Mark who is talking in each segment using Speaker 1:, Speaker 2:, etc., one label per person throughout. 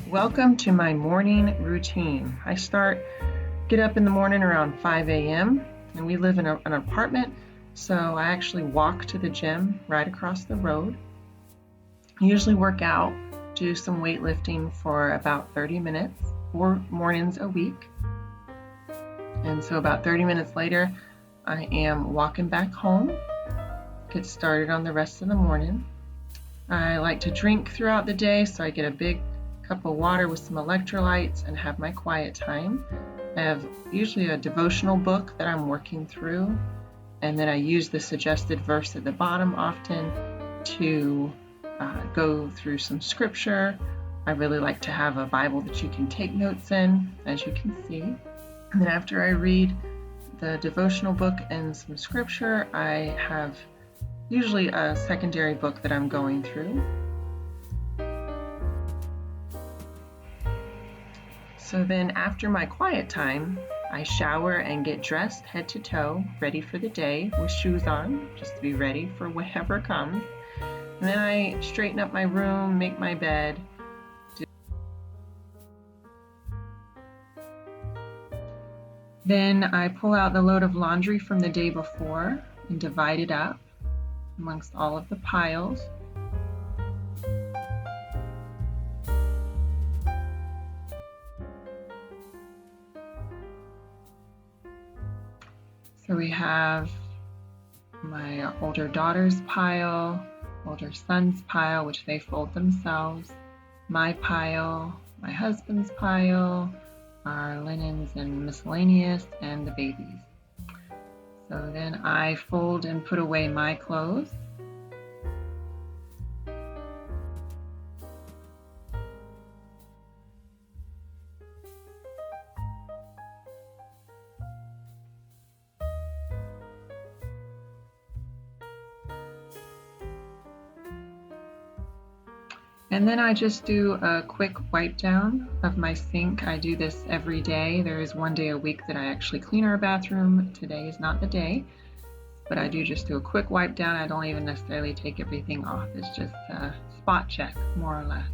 Speaker 1: Welcome to my morning routine. Get up in the morning around 5 a.m. and we live in an apartment, so I actually walk to the gym right across the road. I usually work out, do some weightlifting for about 30 minutes, 4 mornings a week. And so about 30 minutes later, I am walking back home, get started on the rest of the morning. I like to drink throughout the day, so I get a big cup of water with some electrolytes and have my quiet time. I have usually a devotional book that I'm working through, and then I use the suggested verse at the bottom often to go through some scripture. I really like to have a Bible that you can take notes in, as you can see. And then after I read the devotional book and some scripture, I have usually a secondary book that I'm going through. So then after my quiet time, I shower and get dressed head to toe, ready for the day with shoes on, just to be ready for whatever comes. And then I straighten up my room, make my bed. Then I pull out the load of laundry from the day before and divide it up amongst all of the piles. So we have my older daughter's pile, older son's pile, which they fold themselves, my pile, my husband's pile, our linens and miscellaneous, and the babies. So then I fold and put away my clothes. And then I just do a quick wipe down of my sink. I do this every day. There is one day a week that I actually clean our bathroom. Today is not the day, but I do just do a quick wipe down. I don't even necessarily take everything off. It's just a spot check, more or less.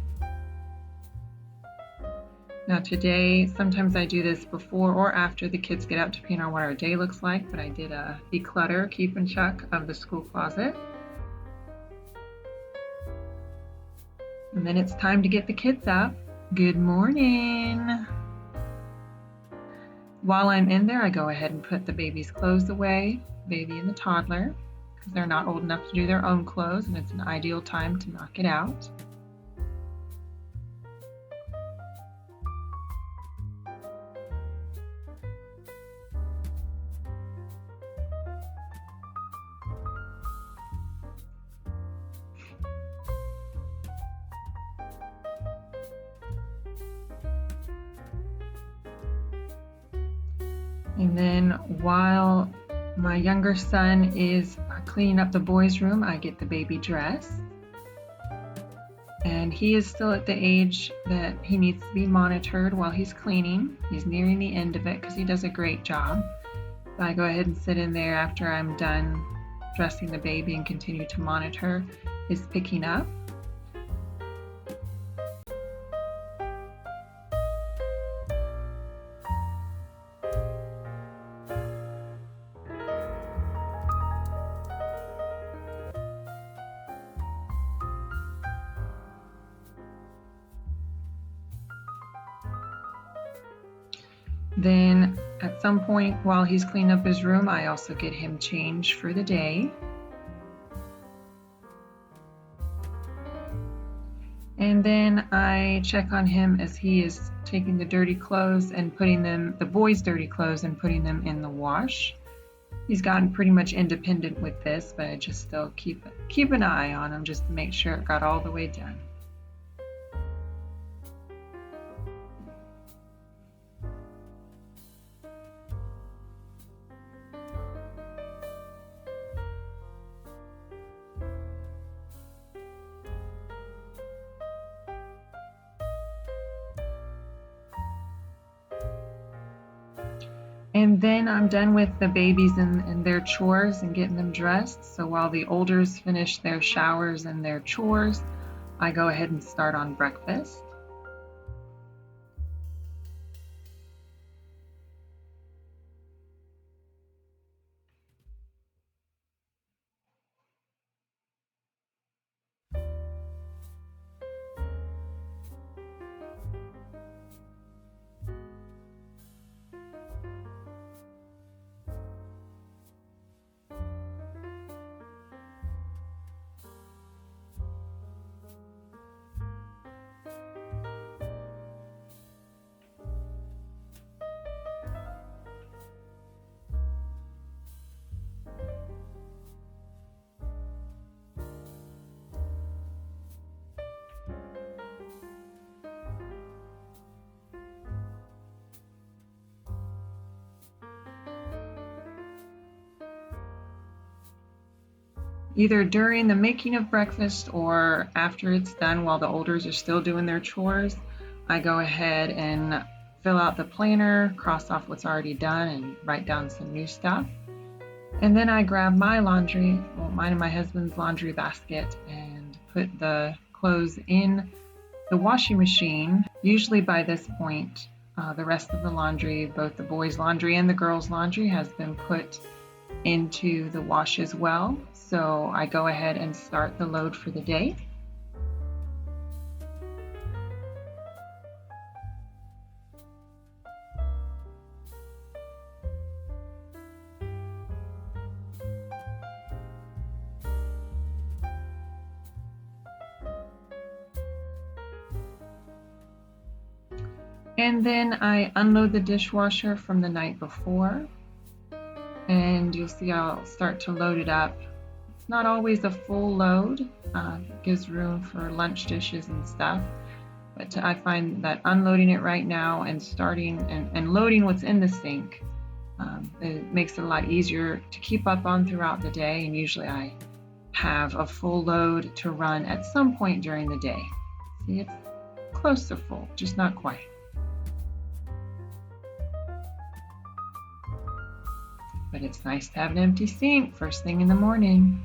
Speaker 1: Now today, sometimes I do this before or after the kids get out, depending on what our day looks like, but I did a declutter, keep and check of the school closet. And then it's time to get the kids up. Good morning. While I'm in there, I go ahead and put the baby's clothes away, baby and the toddler, because they're not old enough to do their own clothes, and it's an ideal time to knock it out. And then while my younger son is cleaning up the boys' room, I get the baby dressed. And he is still at the age that he needs to be monitored while he's cleaning. He's nearing the end of it because he does a great job. So I go ahead and sit in there after I'm done dressing the baby and continue to monitor his picking up. Then at some point while he's cleaning up his room, I also get him changed for the day. And then I check on him as he is taking the dirty clothes and putting them, the boys' dirty clothes, and putting them in the wash. He's gotten pretty much independent with this, but I just still keep an eye on him just to make sure it got all the way done. And then I'm done with the babies and their chores and getting them dressed. So while the olders finish their showers and their chores, I go ahead and start on breakfast. either during the making of breakfast or after it's done while the olders are still doing their chores, I go ahead and fill out the planner, cross off what's already done, and write down some new stuff. And then I grab my laundry, well, mine and my husband's laundry basket, and put the clothes in the washing machine. Usually by this point, the rest of the laundry, both the boys' laundry and the girls' laundry, has been put into the wash as well. So I go ahead and start the load for the day. And then I unload the dishwasher from the night before, and you'll see I'll start to load it up. It's not always a full load. It gives room for lunch dishes and stuff, but I find that unloading it right now and starting and loading what's in the sink, it makes it a lot easier to keep up on throughout the day, and usually I have a full load to run at some point during the day. See, it's close to full, just not quite. But it's nice to have an empty sink first thing in the morning.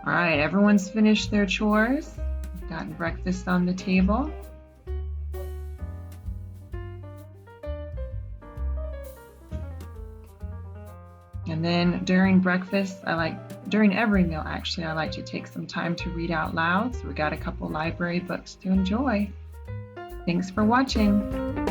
Speaker 1: All right, everyone's finished their chores. We've gotten breakfast on the table. And then during breakfast, during every meal actually, I like to take some time to read out loud. So we got a couple library books to enjoy. Thanks for watching.